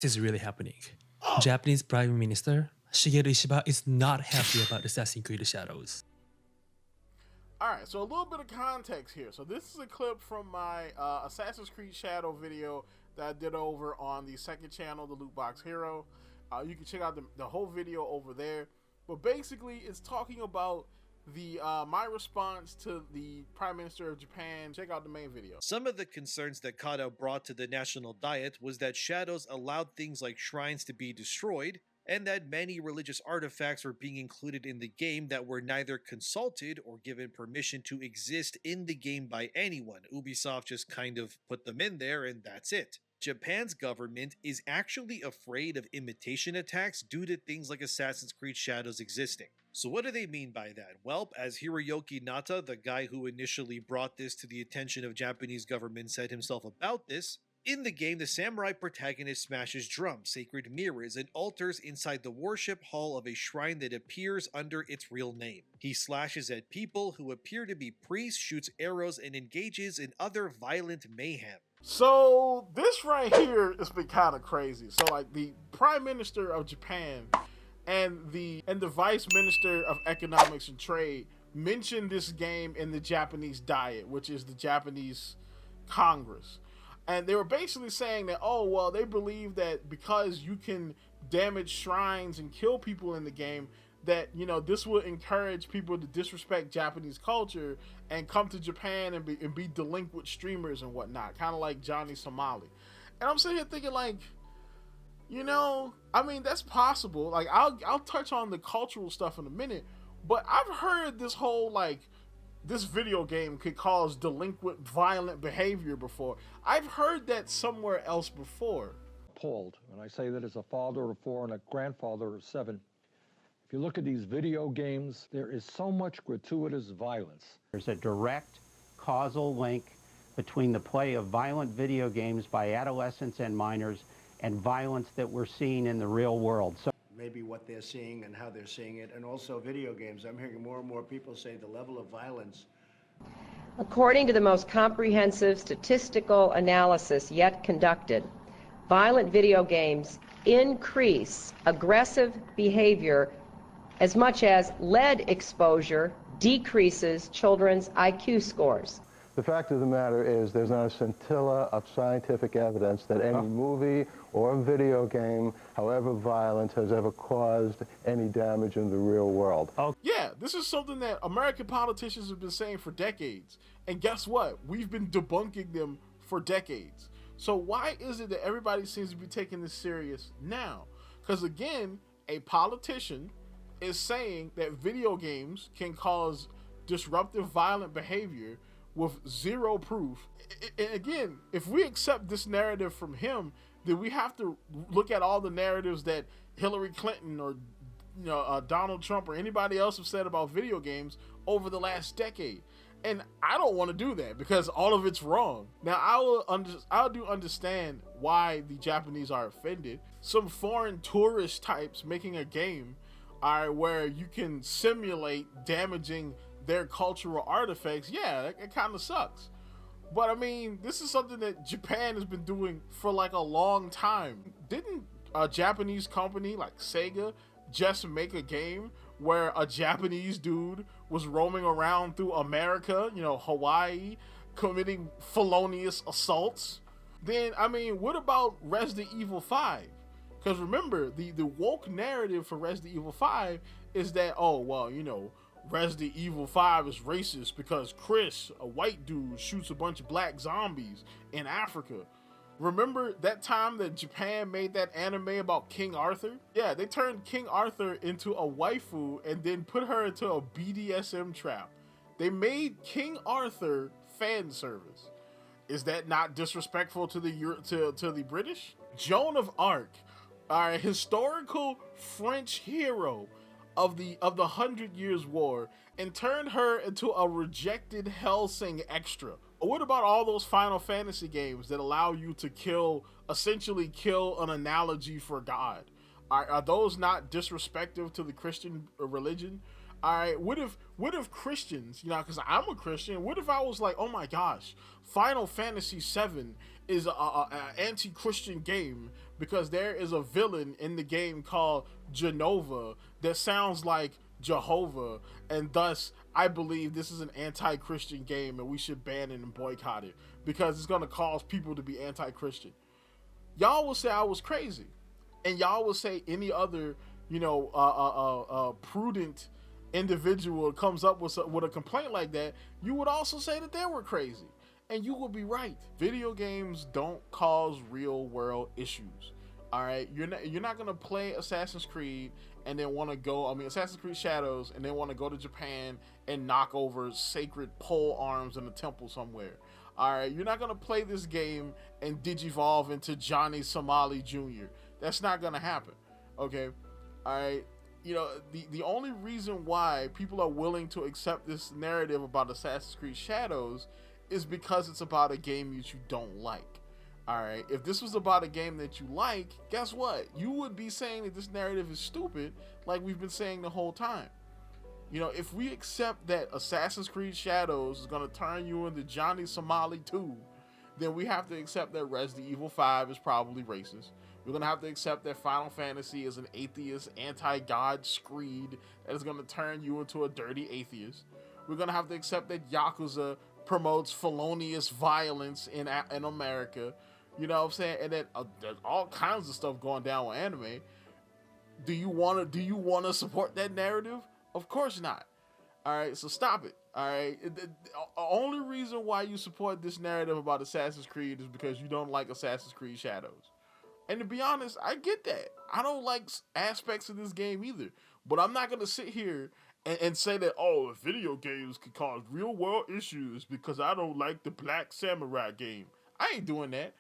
This is really happening. Japanese Prime Minister Shigeru Ishiba is not happy about Assassin's Creed Shadows. All right, so a little bit of context here. So this is a clip from my Assassin's Creed Shadow video that I did over on the second channel, the Loot Box Hero. You can check out the whole video over there. But basically, it's talking about the my response to the Prime Minister of Japan. Check out the main video. Some of the concerns that Kata brought to the National Diet was that Shadows allowed things like shrines to be destroyed, and that many religious artifacts were being included in the game that were neither consulted or given permission to exist in the game by anyone. Ubisoft just kind of put them in there and that's it. Japan's government is actually afraid of imitation attacks due to things like Assassin's Creed Shadows existing. So what do they mean by that? Well, as Hiroyuki Nata, the guy who initially brought this to the attention of Japanese government, said himself about this, in the game, the samurai protagonist smashes drums, sacred mirrors, and altars inside the worship hall of a shrine that appears under its real name. He slashes at people who appear to be priests, shoots arrows, and engages in other violent mayhem. So this right here has been kind of crazy. So like the Prime Minister of Japan and the Vice Minister of Economics and Trade mentioned this game in the Japanese Diet, which is the Japanese Congress. And they were basically saying that, oh, well, they believe that because you can damage shrines and kill people in the game, that, you know, this will encourage people to disrespect Japanese culture and come to Japan and be delinquent streamers and whatnot, kind of like Johnny Somali. And I'm sitting here thinking, like, you know, I mean, that's possible. Like, I'll touch on the cultural stuff in a minute, but I've heard this whole, like, this video game could cause delinquent, violent behavior before. I've heard that somewhere else before. Appalled, and I say that as a father of 4 and a grandfather of 7. If you look at these video games, there is so much gratuitous violence. There's a direct causal link between the play of violent video games by adolescents and minors and violence that we're seeing in the real world. So maybe what they're seeing and how they're seeing it, and also video games. I'm hearing more and more people say the level of violence. According to the most comprehensive statistical analysis yet conducted, violent video games increase aggressive behavior as much as lead exposure decreases children's IQ scores. The fact of the matter is there's not a scintilla of scientific evidence that any movie or video game, however violent, has ever caused any damage in the real world. Yeah, this is something that American politicians have been saying for decades. And guess what? We've been debunking them for decades. So why is it that everybody seems to be taking this serious now? Because again, a politician is saying that video games can cause disruptive violent behavior with zero proof. And again, if we accept this narrative from him, then we have to look at all the narratives that Hillary Clinton or Donald Trump or anybody else have said about video games over the last decade. And I don't want to do that because all of it's wrong. Now, I do understand why the Japanese are offended. Some foreign tourist types making a game where you can simulate damaging their cultural artifacts, yeah, it kind of sucks. But I mean, this is something that Japan has been doing for like a long time. Didn't a Japanese company like Sega just make a game where a Japanese dude was roaming around through America, Hawaii, committing felonious assaults? Then, I mean, what about Resident Evil 5? Because remember, the woke narrative for Resident Evil 5 is that, oh, well, Resident Evil 5 is racist because Chris, a white dude, shoots a bunch of black zombies in Africa. Remember that time that Japan made that anime about King Arthur? Yeah, they turned King Arthur into a waifu and then put her into a BDSM trap. They made King Arthur fan service. Is that not disrespectful to the British? Joan of Arc, a historical French hero of the 100 Years' War, and turned her into a rejected Hellsing extra. What about all those Final Fantasy games that allow you to essentially kill an analogy for God? Are those not disrespectful to the Christian religion? All right, what if Christians, because I'm a Christian, what if I was like, oh my gosh, Final Fantasy VII is an anti-Christian game because there is a villain in the game called Genova that sounds like Jehovah, and thus I believe this is an anti-Christian game and we should ban it and boycott it because it's going to cause people to be anti-Christian. Y'all will say I was crazy, and y'all will say any other, prudent individual comes up with a complaint like that, you would also say that they were crazy, and you would be right. Video games don't cause real world issues. All right, you're not gonna play Assassin's Creed and then want to go. Assassin's Creed Shadows, and then want to go to Japan and knock over sacred pole arms in a temple somewhere. All right, you're not gonna play this game and digivolve into Johnny Somali Jr. That's not gonna happen. Okay, all right. The only reason why people are willing to accept this narrative about Assassin's Creed Shadows is because it's about a game that you don't like. All right, if this was about a game that you like, guess what? You would be saying that this narrative is stupid, like we've been saying the whole time. If we accept that Assassin's Creed Shadows is going to turn you into Johnny Somali 2, then we have to accept that Resident Evil 5 is probably racist. We're going to have to accept that Final Fantasy is an atheist, anti-God screed that is going to turn you into a dirty atheist. We're going to have to accept that Yakuza promotes felonious violence in America. You know what I'm saying? And then there's all kinds of stuff going down with anime. Do you want to support that narrative? Of course not. All right, so stop it. All right, the only reason why you support this narrative about Assassin's Creed is because you don't like Assassin's Creed Shadows. And to be honest, I get that. I don't like aspects of this game either. But I'm not going to sit here and say that, video games could cause real world issues because I don't like the Black Samurai game. I ain't doing that.